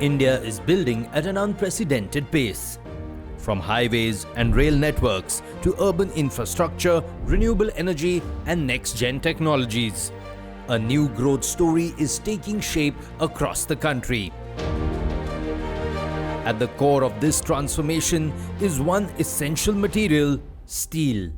India is building at an unprecedented pace. From highways and rail networks to urban infrastructure, renewable energy and next-gen technologies, a new growth story is taking shape across the country. At the core of this transformation is one essential material: steel.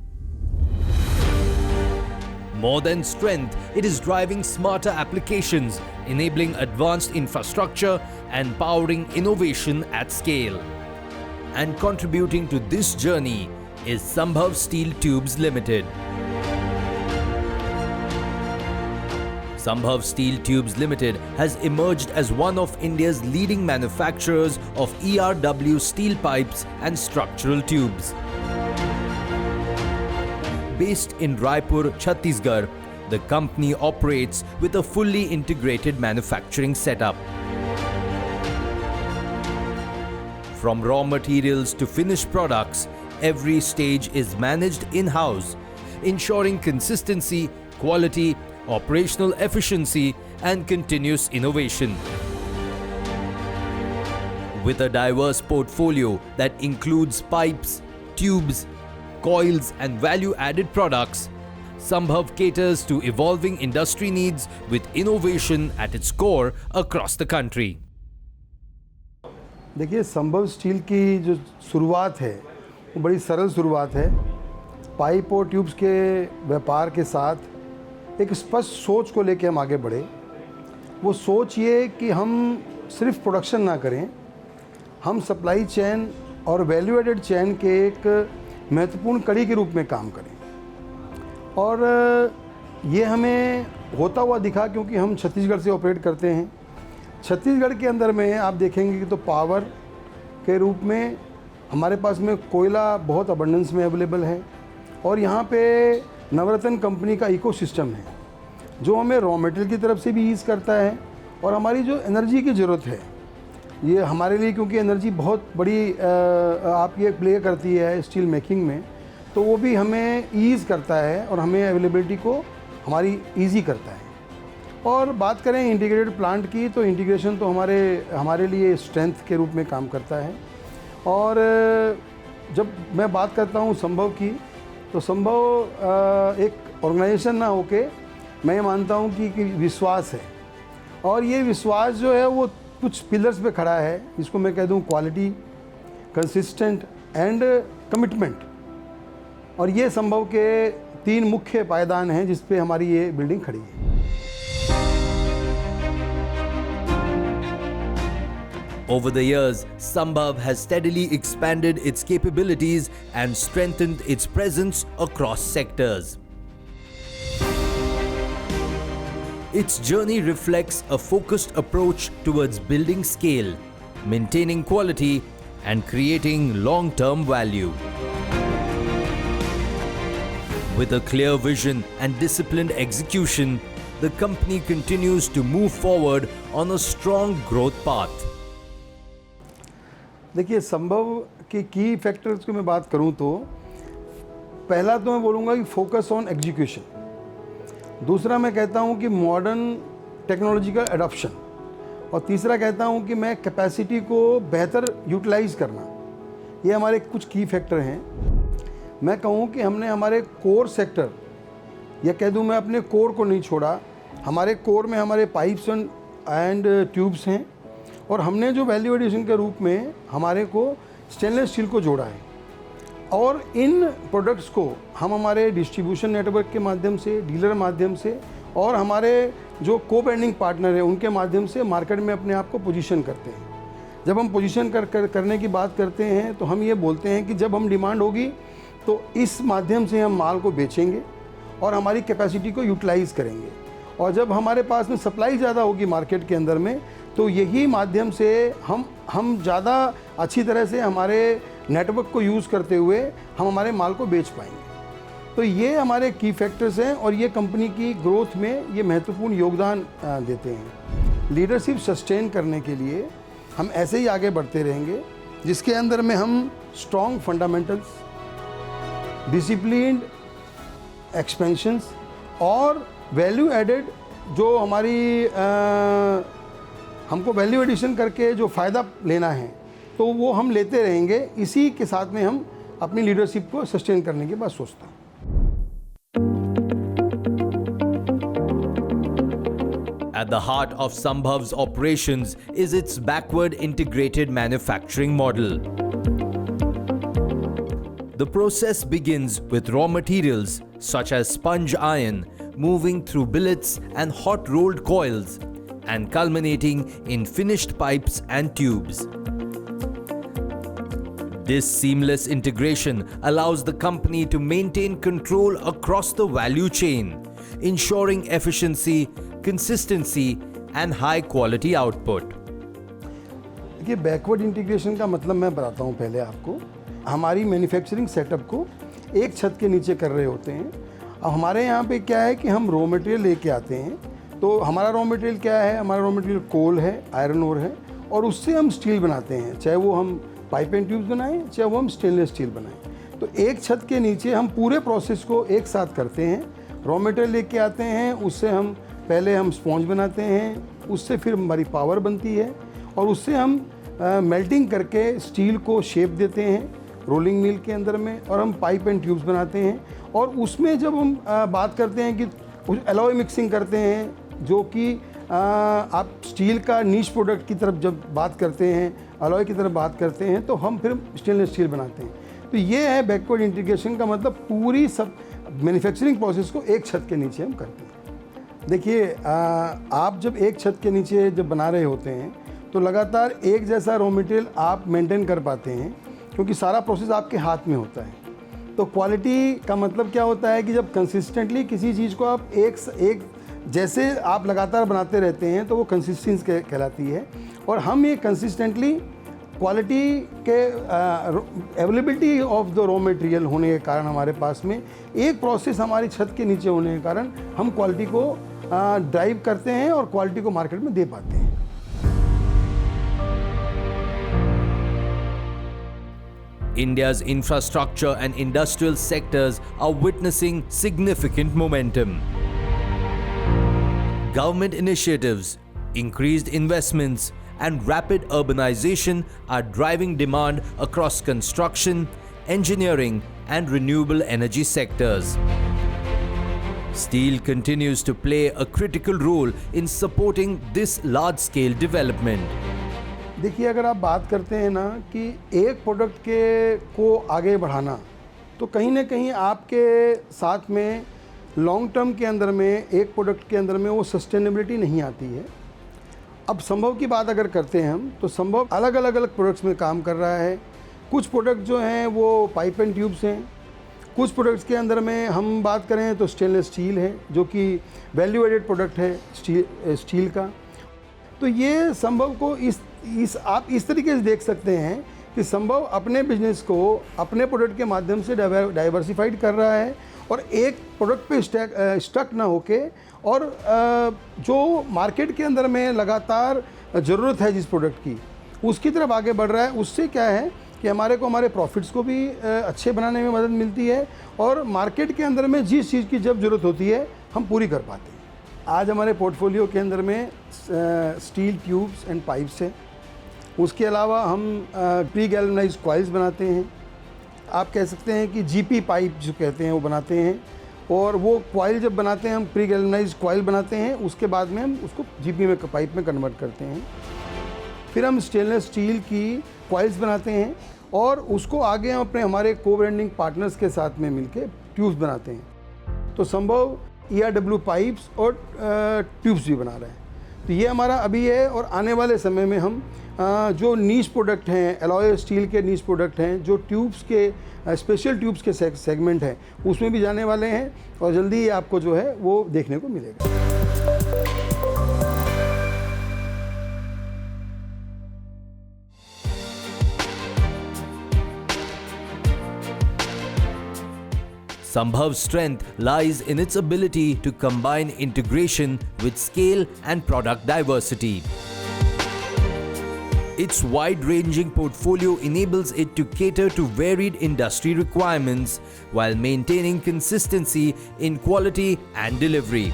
More than strength, it is driving smarter applications, enabling advanced infrastructure and powering innovation at scale. And contributing to this journey is Sambhav Steel Tubes Limited. Sambhav Steel Tubes Limited has emerged as one of India's leading manufacturers of ERW steel pipes and structural tubes. Based in Raipur, Chhattisgarh, the company operates with a fully integrated manufacturing setup. From raw materials to finished products, every stage is managed in-house, ensuring consistency, quality, operational efficiency and continuous innovation. With a diverse portfolio that includes pipes, tubes, coils and value-added products, Sambhav caters to evolving industry needs with innovation at its core across the country. देखिए, संभव steel की जो शुरुआत है वो बड़ी सरल शुरुआत है। पाइप और ट्यूब्स के व्यापार के साथ एक स्पष्ट सोच को लेकर हम आगे बढ़े। वो सोच ये कि हम सिर्फ प्रोडक्शन ना करें, हम सप्लाई चेन और वैल्यू एडेड चेन के एक महत्वपूर्ण कड़ी के रूप में काम करें। और ये हमें होता हुआ दिखा क्योंकि हम छत्तीसगढ़ से ऑपरेट करते हैं। छत्तीसगढ़ के अंदर में आप देखेंगे कि तो पावर के रूप में हमारे पास में कोयला बहुत अबंडेंस में अवेलेबल है और यहाँ पे नवरत्न कंपनी का इकोसिस्टम है जो हमें रॉ मटेरियल की तरफ से भी यूज़ करता है और हमारी जो एनर्जी की ज़रूरत है ये हमारे लिए, क्योंकि एनर्जी बहुत बड़ी आप ये प्ले करती है स्टील मेकिंग में, तो वो भी हमें ईज़ करता है और हमें अवेलेबिलिटी को हमारी ईजी करता है। और बात करें इंटीग्रेटेड प्लांट की, तो इंटीग्रेशन तो हमारे लिए स्ट्रेंथ के रूप में काम करता है। और जब मैं बात करता हूँ संभव की, तो संभव एक ऑर्गेनाइजेशन ना होके मैं ये मानता हूँ कि विश्वास है और ये विश्वास जो है वो कुछ पिलर्स पे खड़ा है, जिसको मैं कह दूँ क्वालिटी, कंसिस्टेंट एंड कमिटमेंट। और ये संभव के 3 मुख्य पायदान हैं जिस पे हमारी ये बिल्डिंग खड़ी है। Over the years, Sambhav has steadily expanded its capabilities and strengthened its presence across sectors. Its journey reflects a focused approach towards building scale, maintaining quality, and creating long-term value. With a clear vision and disciplined execution, the company continues to move forward on a strong growth path. देखिए, संभव के की factors की मैं बात करूं तो पहला तो मैं बोलूँगा कि फोकस ऑन एग्जीक्यूशन, दूसरा मैं कहता हूं कि मॉडर्न टेक्नोलॉजी का एडॉप्शन, और तीसरा कहता हूं कि मैं कैपेसिटी को बेहतर यूटिलाइज करना। ये हमारे कुछ की फैक्टर हैं। मैं कहूं कि हमने हमारे कोर सेक्टर, या कह दूं मैं अपने कोर को नहीं छोड़ा। हमारे कोर में हमारे पाइप्स एंड ट्यूब्स हैं और हमने जो वैल्यू एडिशन के रूप में हमारे को स्टेनलेस स्टील को जोड़ा है और इन प्रोडक्ट्स को हम हमारे डिस्ट्रीब्यूशन नेटवर्क के माध्यम से, डीलर माध्यम से और हमारे जो को ब्रांडिंग पार्टनर हैं उनके माध्यम से मार्केट में अपने आप को पोजीशन करते हैं। जब हम पोजीशन करने की बात करते हैं तो हम ये बोलते हैं कि जब हम डिमांड होगी तो इस माध्यम से हम माल को बेचेंगे और हमारी कैपेसिटी को यूटिलाइज़ करेंगे, और जब हमारे पास में सप्लाई ज़्यादा होगी मार्केट के अंदर में तो यही माध्यम से हम ज़्यादा अच्छी तरह से हमारे नेटवर्क को यूज़ करते हुए हम हमारे माल को बेच पाएंगे। तो ये हमारे की फैक्टर्स हैं और ये कंपनी की ग्रोथ में ये महत्वपूर्ण योगदान देते हैं। लीडरशिप सस्टेन करने के लिए हम ऐसे ही आगे बढ़ते रहेंगे जिसके अंदर में हम स्ट्रॉन्ग फंडामेंटल्स, डिसिप्लिन्ड एक्सपेंशंस और वैल्यू एडेड जो हमको वैल्यू एडिशन करके जो फ़ायदा लेना है तो वो हम लेते रहेंगे। इसी के साथ में हम अपनी लीडरशिप को सस्टेन करने की बात सोचता हूँ। At the heart of Sambhav's operations is its backward integrated manufacturing model. The process begins with raw materials such as sponge iron moving through billets and hot rolled coils and culminating in finished pipes and tubes. This seamless integration allows the company to maintain control across the value chain, ensuring efficiency, consistency and high quality output. देखिए, backward integration का मतलब मैं बताता हूँ पहले आपको। हमारी manufacturing setup को एक छत के नीचे कर रहे होते हैं। अब हमारे यहाँ पे क्या है कि हम रॉ मटेरियल लेके आते हैं। तो हमारा रॉ मटेरियल क्या है? हमारा रॉ मटेरियल कोल है, आयरन ओर है, और उससे हम स्टील बनाते हैं, चाहे वो हम पाइप एंड ट्यूब्स बनाएं, चाहे वो हम स्टेनलेस स्टील बनाएं। तो एक छत के नीचे हम पूरे प्रोसेस को एक साथ करते हैं। रॉ मटेरियल लेके आते हैं, उससे हम पहले हम स्पॉन्ज बनाते हैं, उससे फिर हमारी पावर बनती है, और उससे हम मेल्टिंग करके स्टील को शेप देते हैं रोलिंग मिल के अंदर में, और हम पाइप एंड ट्यूब्स बनाते हैं। और उसमें जब हम बात करते हैं कि एलॉय मिक्सिंग करते हैं, जो कि आप स्टील का नीश प्रोडक्ट की तरफ जब बात करते हैं, अलॉय की तरफ बात करते हैं, तो हम फिर स्टेनलेस स्टील बनाते हैं। तो ये है बैकवर्ड इंटीग्रेशन का मतलब, पूरी सब मैन्युफैक्चरिंग प्रोसेस को एक छत के नीचे हम करते हैं। देखिए, आप जब एक छत के नीचे जब बना रहे होते हैं तो लगातार एक जैसा रॉ मटेरियल आप मेंटेन कर पाते हैं, क्योंकि सारा प्रोसेस आपके हाथ में होता है। तो क्वालिटी का मतलब क्या होता है कि जब कंसिस्टेंटली किसी चीज़ को आप एक जैसे आप लगातार बनाते रहते हैं तो वो कंसिस्टेंसी कहलाती है। और हम ये कंसिस्टेंटली क्वालिटी के availability of the raw material होने के कारण, हमारे पास में एक प्रोसेस हमारी छत के नीचे होने के कारण हम क्वालिटी को ड्राइव करते हैं और क्वालिटी को मार्केट में दे पाते हैं। India's infrastructure and industrial sectors are witnessing significant momentum. Government initiatives, increased investments, and rapid urbanization are driving demand across construction, engineering, and renewable energy sectors. Steel continues to play a critical role in supporting this large-scale development. देखिए, अगर आप बात करते हैं ना कि एक product को आगे बढ़ाना, तो कहीं ना कहीं आपके साथ में लॉन्ग टर्म के अंदर में एक प्रोडक्ट के अंदर में वो सस्टेनेबिलिटी नहीं आती है। अब संभव की बात अगर करते हैं हम, तो संभव अलग अलग प्रोडक्ट्स में काम कर रहा है। कुछ प्रोडक्ट जो हैं वो पाइप एंड ट्यूब्स हैं, कुछ प्रोडक्ट्स के अंदर में हम बात करें तो स्टेनलेस स्टील है, जो कि वैल्यू एडेड प्रोडक्ट है स्टील का। तो ये संभव को आप इस तरीके से देख सकते हैं कि संभव अपने बिजनेस को अपने प्रोडक्ट के माध्यम से डाइवर्सिफाइड कर रहा है, और एक प्रोडक्ट पे स्टक ना होके, और जो मार्केट के अंदर में लगातार ज़रूरत है जिस प्रोडक्ट की, उसकी तरफ आगे बढ़ रहा है। उससे क्या है कि हमारे प्रॉफिट्स को भी अच्छे बनाने में मदद मिलती है, और मार्केट के अंदर में जिस चीज़ की जब ज़रूरत होती है हम पूरी कर पाते हैं। आज हमारे पोर्टफोलियो के अंदर में स्टील ट्यूब्स एंड पाइप्स है। उसके अलावा हम प्री गैल्वेनाइज्ड कॉइल्स बनाते हैं। आप कह सकते हैं कि जीपी पाइप जो कहते हैं वो बनाते हैं, और वो कॉइल जब बनाते हैं, हम प्री गैल्वेनाइज्ड कॉइल बनाते हैं, उसके बाद में हम उसको जीपी में पाइप में कन्वर्ट करते हैं। फिर हम स्टेनलेस स्टील की कॉइल्स बनाते हैं, और उसको आगे हम हमारे को ब्रांडिंग पार्टनर्स के साथ में मिलके ट्यूब्स बनाते हैं। तो संभव ERW पाइप्स और ट्यूब्स भी बना रहे हैं। तो ये हमारा अभी है, और आने वाले समय में हम जो नीश प्रोडक्ट हैं, एलॉय स्टील के नीश प्रोडक्ट हैं, जो ट्यूब्स के स्पेशल ट्यूब्स के सेगमेंट हैं, उसमें भी जाने वाले हैं, और जल्दी ही आपको जो है वो देखने को मिलेगा। Sambhav's strength lies in its ability to combine integration with scale and product diversity. Its wide-ranging portfolio enables it to cater to varied industry requirements while maintaining consistency in quality and delivery.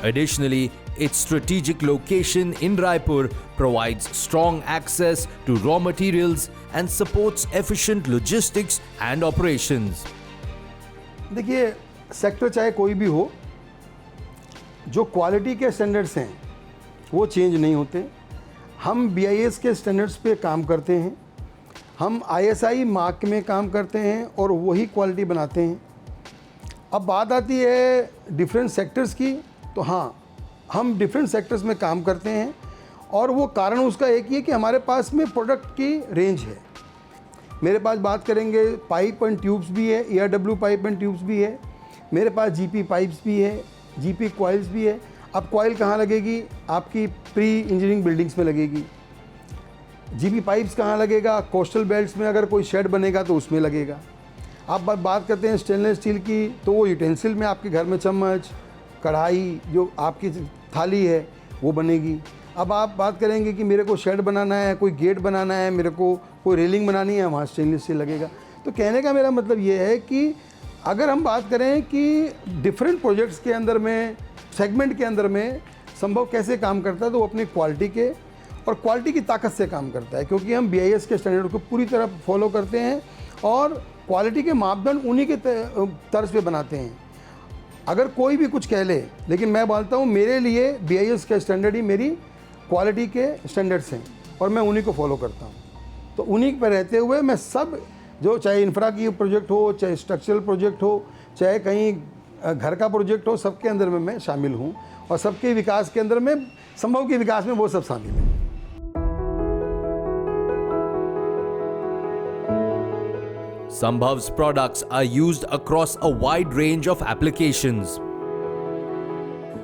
Additionally, Its strategic location in Raipur provides strong access to raw materials and supports efficient logistics and operations. देखिए, sector चाहे कोई भी हो, जो quality के standards हैं वो change नहीं होते। हम BIS के स्टैंडर्ड्स पे काम करते हैं, हम ISI मार्क में काम करते हैं और वही क्वालिटी बनाते हैं। अब बात आती है डिफरेंट सेक्टर्स की, तो हाँ, हम डिफरेंट सेक्टर्स में काम करते हैं और वो कारण उसका एक ही है कि हमारे पास में प्रोडक्ट की रेंज है। मेरे पास बात करेंगे पाइप एंड ट्यूब्स भी है, ERW पाइप एंड ट्यूब्स भी है, मेरे पास GP पाइप्स भी है, GP कॉइल्स भी है। अब कॉइल कहाँ लगेगी? आपकी प्री इंजीनियरिंग बिल्डिंग्स में लगेगी। GP पाइप्स कहाँ लगेगा? कोस्टल बेल्ट्स में अगर कोई शेड बनेगा तो उसमें लगेगा। आप बात करते हैं स्टेनलेस स्टील की, तो वो यूटेंसिल में आपके घर में चम्मच, कढ़ाई, जो आपकी थाली है वो बनेगी। अब आप बात करेंगे कि मेरे को शेड बनाना है, कोई गेट बनाना है, मेरे को कोई रेलिंग बनानी है, वहाँ स्टेनलेस स्टील लगेगा। तो कहने का मेरा मतलब ये है कि अगर हम बात करें कि डिफरेंट प्रोजेक्ट्स के अंदर में, सेगमेंट के अंदर में संभव कैसे काम करता है, तो वो अपनी क्वालिटी के और क्वालिटी की ताकत से काम करता है, क्योंकि हम BIS के स्टैंडर्ड को पूरी तरह फॉलो करते हैं और क्वालिटी के मापदंड उन्हीं के तर्ज पे बनाते हैं। अगर कोई भी कुछ कह ले, लेकिन मैं बोलता हूँ मेरे लिए BIS का स्टैंडर्ड ही मेरी क्वालिटी के स्टैंडर्ड्स हैं और मैं उन्हीं को फॉलो करता हूँ। तो उन्हीं पर रहते हुए मैं सब, जो चाहे इंफ्रा की प्रोजेक्ट हो, चाहे स्ट्रक्चरल प्रोजेक्ट हो, चाहे कहीं घर का प्रोजेक्ट हो, सबके अंदर में मैं शामिल हूँ और सबके विकास के अंदर में, संभव के विकास में वो सब शामिल हैं। Sambhav's products are used across a wide range of applications,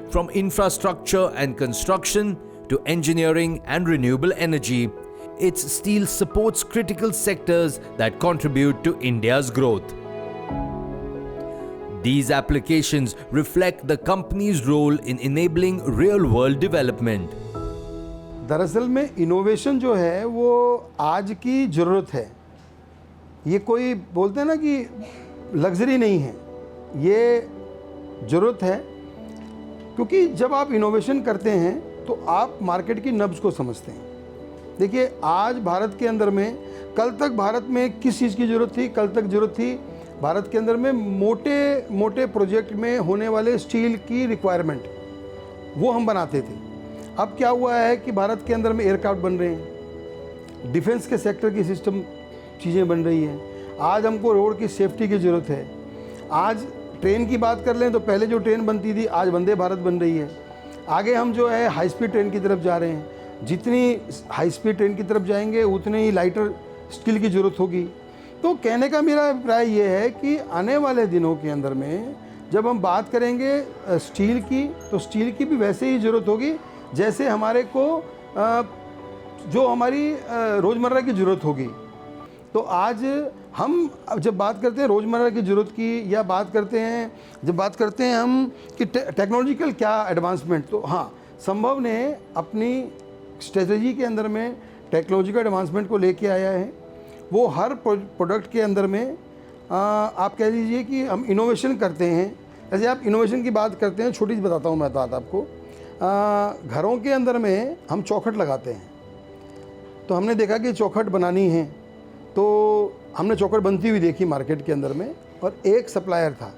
from infrastructure and construction to engineering and renewable energy. Its steel supports critical sectors that contribute to India's growth. These applications reflect the company's role in enabling real-world development. दरअसल में innovation जो है वो आज की ज़रूरत है। ये कोई बोलते हैं ना कि लग्जरी नहीं है, ये ज़रूरत है, क्योंकि जब आप इनोवेशन करते हैं तो आप मार्केट की नब्ज़ को समझते हैं। देखिए, आज भारत के अंदर में, कल तक भारत में किस चीज़ की ज़रूरत थी? कल तक ज़रूरत थी भारत के अंदर में मोटे मोटे प्रोजेक्ट में होने वाले स्टील की रिक्वायरमेंट, वो हम बनाते थे। अब क्या हुआ है कि भारत के अंदर में एयरक्राफ्ट बन रहे हैं, डिफेंस के सेक्टर की सिस्टम चीज़ें बन रही हैं। आज हमको रोड की सेफ्टी की ज़रूरत है। आज ट्रेन की बात कर लें तो पहले जो ट्रेन बनती थी, आज वंदे भारत बन रही है। आगे हम जो है हाई स्पीड ट्रेन की तरफ जा रहे हैं। जितनी हाई स्पीड ट्रेन की तरफ जाएंगे उतने ही लाइटर स्टील की ज़रूरत होगी। तो कहने का मेरा अभिप्राय ये है कि आने वाले दिनों के अंदर में जब हम बात करेंगे स्टील की, तो स्टील की भी वैसे ही ज़रूरत होगी जैसे हमारे को जो हमारी रोज़मर्रा की ज़रूरत होगी। तो आज हम जब बात करते हैं रोज़मर्रा की ज़रूरत की, या बात करते हैं, जब बात करते हैं हम कि टेक्नोलॉजिकल क्या एडवांसमेंट, तो हाँ, संभव ने अपनी स्ट्रेटजी के अंदर में टेक्नोलॉजिकल एडवांसमेंट को लेके आया है। वो हर प्रोडक्ट के अंदर में आप कह लीजिए कि हम इनोवेशन करते हैं। जैसे आप इनोवेशन की बात करते हैं, छोटी सी बताता हूँ मैं बात आपको। घरों के अंदर में हम चौखट लगाते हैं, तो हमने देखा कि चौखट बनानी है, तो हमने चौखट बनती हुई देखी मार्केट के अंदर में, और एक सप्लायर था।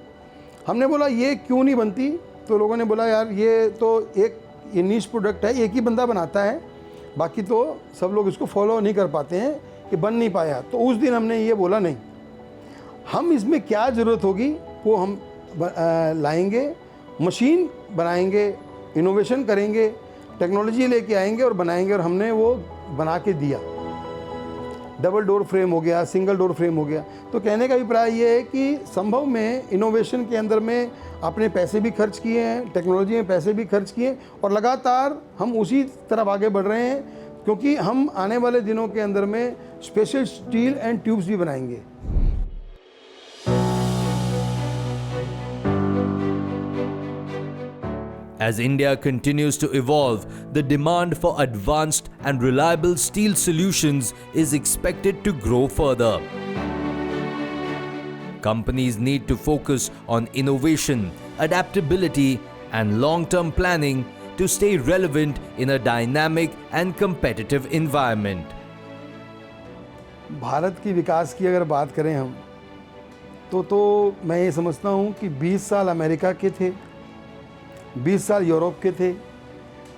हमने बोला ये क्यों नहीं बनती? तो लोगों ने बोला यार ये तो ये नीश प्रोडक्ट है, एक ही बंदा बनाता है, बाकी तो सब लोग इसको फॉलो नहीं कर पाते हैं, कि बन नहीं पाया। तो उस दिन हमने ये बोला नहीं, हम इसमें क्या ज़रूरत होगी वो हम लाएंगे, मशीन बनाएंगे, इनोवेशन करेंगे, टेक्नोलॉजी लेके आएंगे और बनाएंगे। और हमने वो बना के दिया। डबल डोर फ्रेम हो गया, सिंगल डोर फ्रेम हो गया। तो कहने का अभिप्राय ये है कि संभव में इनोवेशन के अंदर में अपने पैसे भी खर्च किए हैं, टेक्नोलॉजी में पैसे भी खर्च किए, और लगातार हम उसी तरफ आगे बढ़ रहे हैं, क्योंकि हम आने वाले दिनों के अंदर में स्पेशल स्टील एंड ट्यूब्स भी बनाएंगे। As India continues to evolve, the demand for advanced and reliable steel solutions is expected to grow further. Companies need to focus on innovation, adaptability, and long-term planning to stay relevant in a dynamic and competitive environment. Bharat की विकास की अगर बात करें हम तो मैं ये समझता हूँ कि 20 साल अमेरिका के थे, 20 साल यूरोप के थे,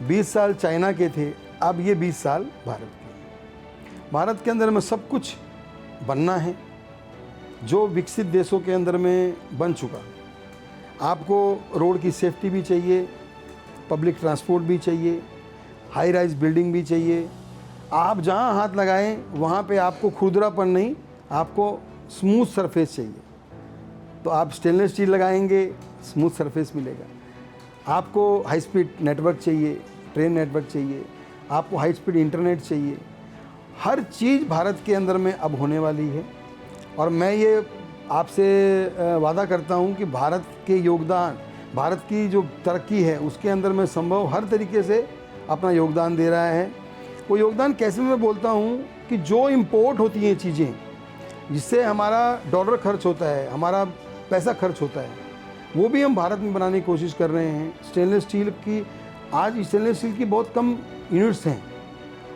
20 साल चाइना के थे, अब ये 20 साल भारत के। भारत के अंदर में सब कुछ बनना है जो विकसित देशों के अंदर में बन चुका। आपको रोड की सेफ्टी भी चाहिए, पब्लिक ट्रांसपोर्ट भी चाहिए, हाई राइज बिल्डिंग भी चाहिए। आप जहाँ हाथ लगाएं वहाँ पे आपको खुरदरापन नहीं, आपको स्मूथ सरफेस चाहिए। तो आप स्टेनलेस स्टील लगाएंगे, स्मूथ सरफेस मिलेगा। आपको हाई स्पीड नेटवर्क चाहिए, ट्रेन नेटवर्क चाहिए, आपको हाई स्पीड इंटरनेट चाहिए। हर चीज़ भारत के अंदर में अब होने वाली है और मैं ये आपसे वादा करता हूँ कि भारत के योगदान, भारत की जो तरक्की है उसके अंदर में संभव हर तरीके से अपना योगदान दे रहा है। वो योगदान कैसे मैं बोलता हूँ कि जो इंपोर्ट होती हैं चीज़ें, जिससे हमारा डॉलर खर्च होता है, हमारा पैसा खर्च होता है, वो भी हम भारत में बनाने की कोशिश कर रहे हैं। स्टेनलेस स्टील की, आज स्टेनलेस स्टील की बहुत कम यूनिट्स हैं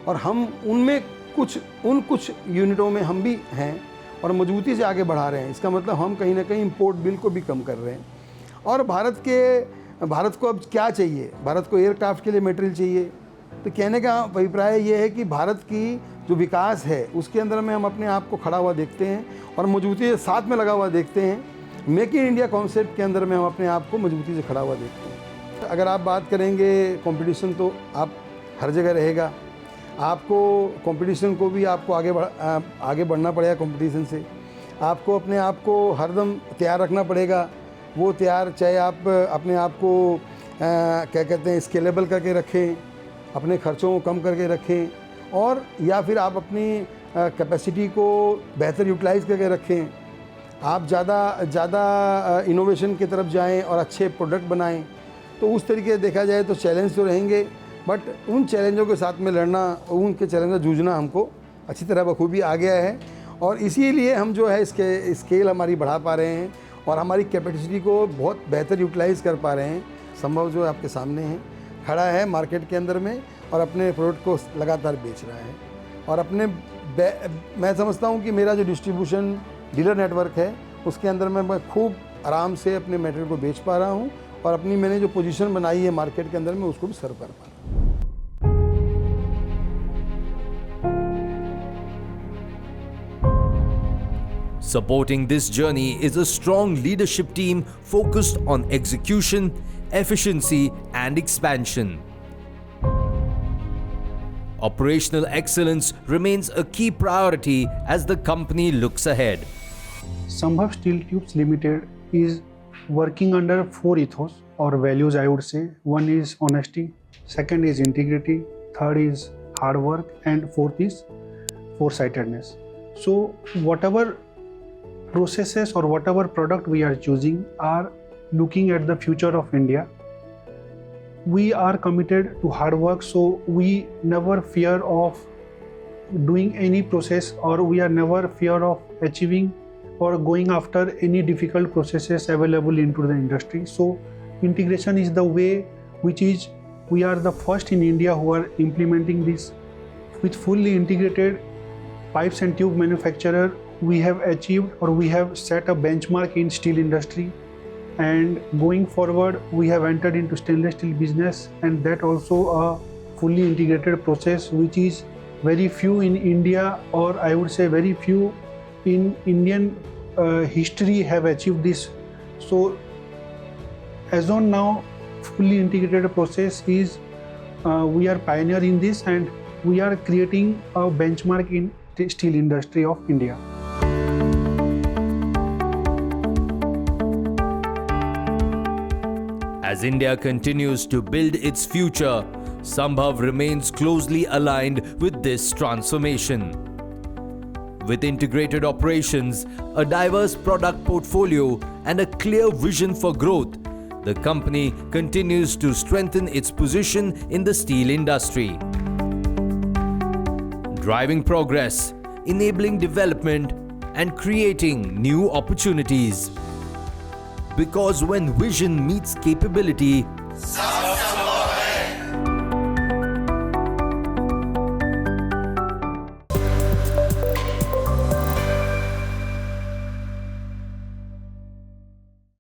और हम उनमें कुछ यूनिटों में हम भी हैं और मजबूती से आगे बढ़ा रहे हैं। इसका मतलब हम कहीं ना कहीं इंपोर्ट बिल को भी कम कर रहे हैं। और भारत को अब क्या चाहिए? भारत को एयरक्राफ्ट के लिए मटेरियल चाहिए। तो कहने का अभिप्राय ये है कि भारत की जो विकास है उसके अंदर में हम अपने आप को खड़ा हुआ देखते हैं और मजबूती से साथ में लगा हुआ देखते हैं। मेक इन इंडिया कॉन्सेप्ट के अंदर में हम अपने आप को मजबूती से खड़ा हुआ देखते हैं। अगर आप बात करेंगे कंपटीशन, तो आप हर जगह रहेगा। आपको कंपटीशन को भी आपको आगे बढ़ना पड़ेगा। कंपटीशन से आपको अपने आप को हरदम तैयार रखना पड़ेगा। वो तैयार, चाहे आप अपने आप को क्या कहते हैं, स्केलेबल करके रखें, अपने खर्चों को कम करके रखें, और या फिर आप अपनी कैपेसिटी को बेहतर यूटिलाइज़ करके रखें। आप ज़्यादा इनोवेशन की तरफ जाएं और अच्छे प्रोडक्ट बनाएं। तो उस तरीके से देखा जाए तो चैलेंज तो रहेंगे, बट उन चैलेंजों के साथ में लड़ना, उनके चैलेंज से जूझना हमको अच्छी तरह बखूबी आ गया है और इसीलिए हम जो है इसके स्केल हमारी बढ़ा पा रहे हैं और हमारी कैपेसिटी को बहुत बेहतर यूटिलाइज़ कर पा रहे हैं। संभव जो आपके सामने है, खड़ा है मार्केट के अंदर में और अपने प्रोडक्ट को लगातार बेच रहा है। और मैं समझता हूँ कि मेरा जो डिस्ट्रीब्यूशन डीलर नेटवर्क है उसके अंदर में मैं खूब आराम से अपने मटेरियल को बेच पा रहा हूँ और अपनी मैंने जो पोजीशन बनाई है मार्केट के अंदर में उसको भी सर्व कर पा रहा हूँ। Supporting this journey is a strong leadership team focused on execution, efficiency, and expansion. Operational excellence remains a key priority as the company looks ahead. Sambhav Steel Tubes Limited is working under 4 ethos or values, I would say. One is honesty, second is integrity, third is hard work, and fourth is foresightedness. So whatever processes or whatever product we are choosing are looking at the future of India. We are committed to hard work, so we never fear of doing any process, or we are never fear of achieving or going after any difficult processes available into the industry. So integration is the way which is we are the first in India who are implementing this. With fully integrated pipes and tube manufacturer, we have achieved or we have set a benchmark in steel industry, and going forward we have entered into stainless steel business, and that also a fully integrated process which is very few in India, or I would say very few in Indian history have achieved this. So as on now, fully integrated process is we are pioneer in this, and we are creating a benchmark in the steel industry of India. As India continues to build its future, Sambhav remains closely aligned with this transformation. With integrated operations, a diverse product portfolio, and a clear vision for growth, the company continues to strengthen its position in the steel industry. Driving progress, enabling development, and creating new opportunities. Because when vision meets capability,